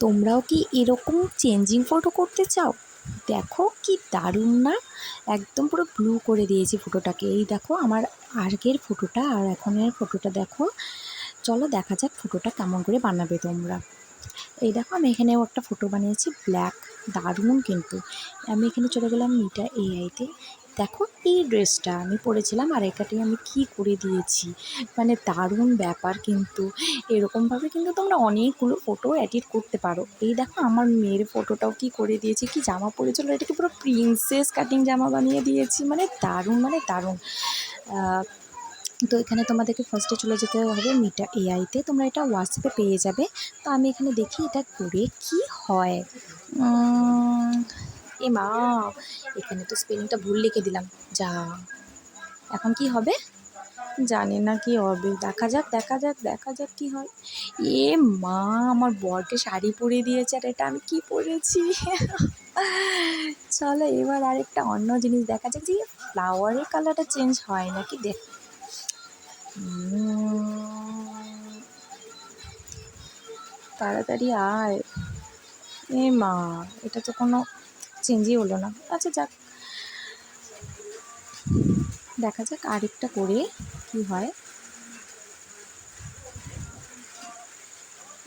তোমরাও কি এরকম চেঞ্জিং ফটো করতে চাও? দেখো কি দারুণ না, একদম পুরো ব্লু করে দিয়েছি ফটোটাকে। এই দেখো আমার আগের ফটোটা আর এখনের ফটোটা দেখো। চলো দেখা যাক ফটোটা কেমন করে বানাবে তোমরা। এই দেখো আমি এখানেও একটা ফটো বানিয়েছি ব্ল্যাক, দারুণ কিন্তু। আমি এখানে চলে গেলাম মিটা এআইতে। দেখো এই ড্রেসটা আমি পরেছিলাম আর এটাতে আমি কী করে দিয়েছি, মানে দারুণ ব্যাপার কিন্তু। এরকমভাবে কিন্তু তোমরা অনেকগুলো ফটো এডিট করতে পারো। এই দেখো আমার মেয়ের ফটোটাও কী করে দিয়েছি, কি জামা পরেছিল, এটাকে পুরো প্রিন্সেস কাটিং জামা বানিয়ে দিয়েছি, মানে দারুণ মানে দারুণ। তো এখানে তোমাদেরকে ফার্স্টে চলে যেতে হবে মিটা এআইতে, তোমরা এটা হোয়াটসঅ্যাপে পেয়ে যাবে। তো আমি এখানে দেখি এটা করে কি হয়। এ মা, এখানে তো স্পেলিংটা ভুল লিখে দিলাম। যা, এখন কি হবে জানি না, কি হবে, দেখা যাক দেখা যাক দেখা যাক কি হয়। এ মা, আমার বরকে শাড়ি পরিয়ে দিয়েছে আর এটা আমি কি পরেছি। চলো এবার আরেকটা অন্য জিনিস দেখা যাক যে ফ্লাওয়ারের কালারটা চেঞ্জ হয় নাকি। দেখ, তাড়াতাড়ি আয়। এ মা, এটা তো কোনো চেঞ্জই হলো না। আচ্ছা যাক, দেখা যাক আরেকটা করে কি হয়।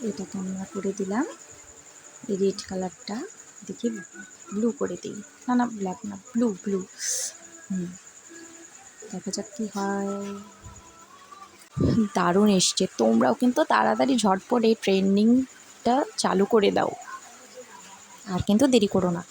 এটা তো আমরা করে দিলাম, এই রেড কালারটা দেখি ব্লু করে দিই। না না, ব্ল্যাক না, ব্লু ব্লু। দেখা যাক কি হয়। দারুণ এসছে। তোমরাও কিন্তু তাড়াতাড়ি ঝটপট এই ট্রেন্ডিংটা চালু করে দাও, আর কিন্তু দেরি করো না।